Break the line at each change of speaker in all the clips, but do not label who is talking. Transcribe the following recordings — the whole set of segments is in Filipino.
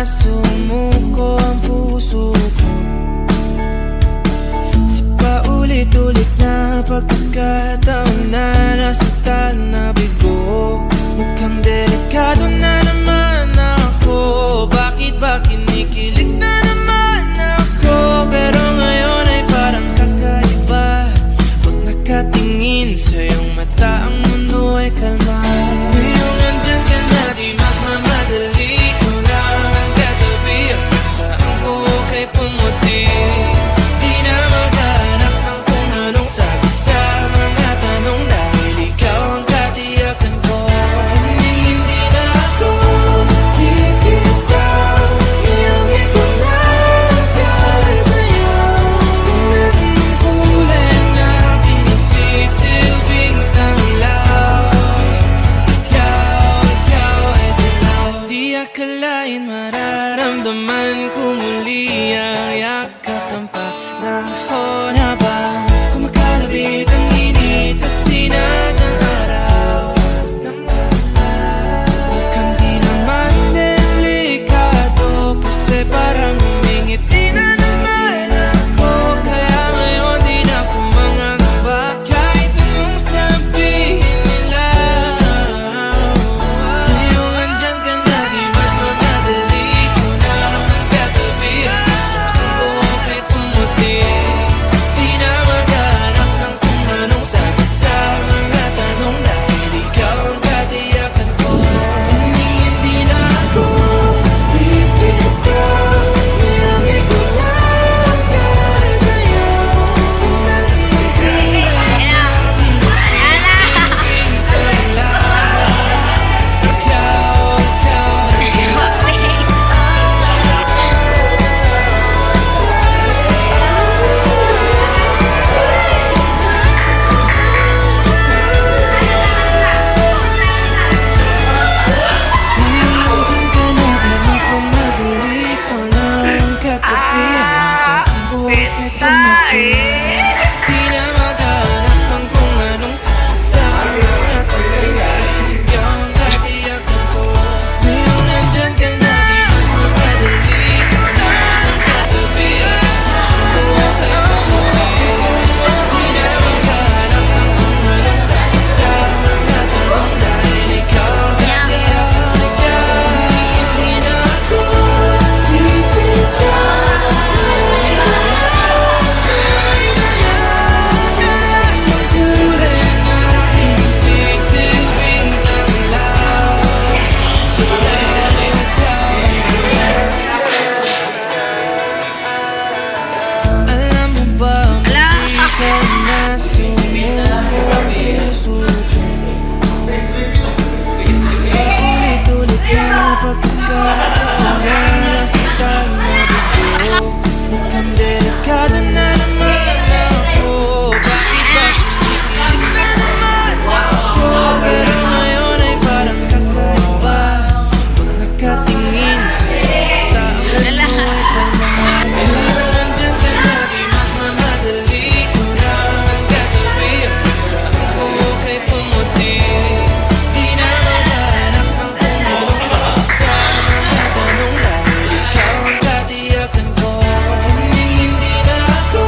sumuko ang puso ko sa paulit-ulit na pagkakataon na nasaktan na bigo. Mukhang delikado na naman ako. Bakit ba kinikilig na naman ako? Pero ngayon ay parang kakaiba. Pag nakatingin sa iyong mata, ang mundo ay kalma. Ngayong nandyan ka na, di magmamadali. Ko lang ang katabi, saan ko kay pumuti. Di na maghanap ng kung anong sagot sa mga tanong, dahil ikaw ang katiyakan ko. Hindi na ako bibitaw, iyong ikunagay sa'yo. Kung anong kulay ang aking nagsisilbing tanglaw, ikaw ay dilaw. Di akalain mararamdaman ko muli ang yakap ng panahon habang kumakalabit ang init at sinag ng araw. Mukhang di naman delikado, kasi parang humingiti na naman ako. Kaya ngayon di na ako mangangamba, kahit anong sabihin nila. Ngayong andyan ka na, di magmamadali. Ko na ang katabi, saan ko kay pumuti. Di na maghanap ng kung anong sagot sa mga tanong, dahil ikaw ang katiyakan ko. Hindi na ako bibitaw, iyong ikunagay sa'yo. Kung anong kulay ang aking nagsisilbing tanglaw, ikaw ay ngayong andyan ka na, di magmamadali. Ko lang ang katabi, hanggang saan buhay kay pumuti. Di na maghanap ng kung anong sagot sa mga tanong, dahil ikaw ang katiyakan ko. Ngayong andyan ka na, di magmamadali. Ko lang ang katabi, hanggang saan buhay kay pumuti. Di na maghanap ng kung anong sagot sa mga tanong, dahil ikaw ang katiyakan ko. Hindi na ako bibitaw, ang kulay ang aking nagsisilbing tanglaw, alam mo ba, muli ka na sumuko ang puso ko sa paulit-ulit na pagkakataon na nasaktan na bigo. Mukhang delikado na naman ako. Bakit ba kinikilig na naman ako? Pero ngayon ay parang kakaiba. Pag nakatingin sa iyong mata, ang mundo ay kalma. Ngayong nandyan ka na, di magmamadali. Ko na ang katabi, saan ko kay pumuti. Di na maghanap ng kung anong sagot sa mga tanong, dahil ikaw ang katiyakan ko. Hindi na ako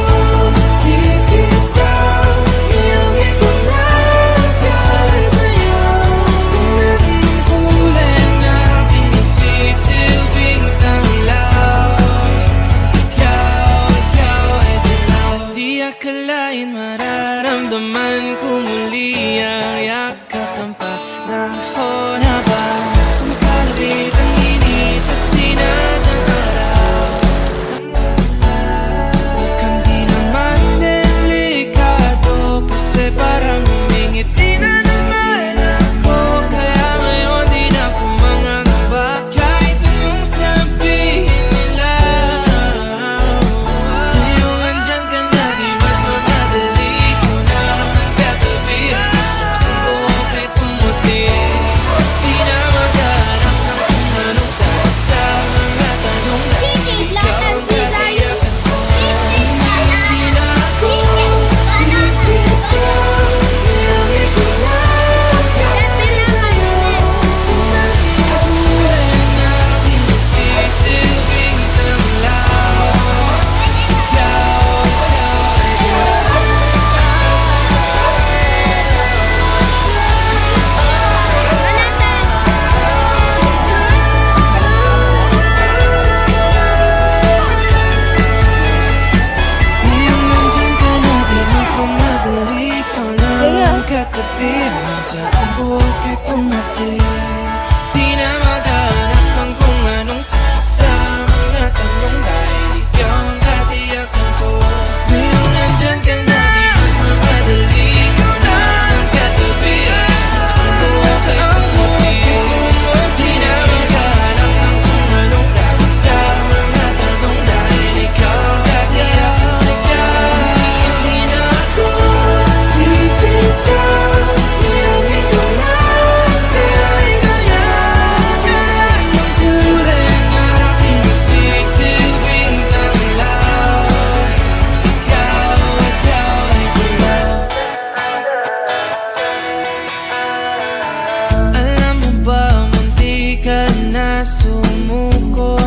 bibitaw, iyong ikunagay sa'yo. Kung anong kulay ang aking nagsisilbing tanglaw, ikaw ay dilaw. Di akalain mararamdaman ko muli ang yakap ng panahon habang kumakalabit ang init at sinag ng araw. Mukhang di naman delikado, kasi parang humingiti na naman ako. Kaya ngayon di na ako mangangamba, kahit anong sabihin nila. Ngayong andyan ka na, di magmamadali. Ko na ang katabi, saan ko kay pumuti. Di na maghanap ng kung anong sagot sa mga tanong, dahil ikaw ang katiyakan ko. Hindi na ako bibitaw, iyong ikunagay katabi hanggang sa ang buhok ay pumati. Di na maghanap ng kung anong sagot sa mga tanong dahil ikaw ang katiyakan ko. Ngayong nandyan ka na, di magmamadali. Ikaw na ang katabi hanggang sa ang buhok ay pumati. Di na maghanap ng kung anong sagot sa mga tanong dahil ikaw ang katiyakan ko. Hindi na ako bibitaw, ngayong ikaw na ang kailangan. Ang kulay ng aking nagsisilbing tanglaw. Ikaw ay dilaw. Alam mo ba, munti ka na sumuko.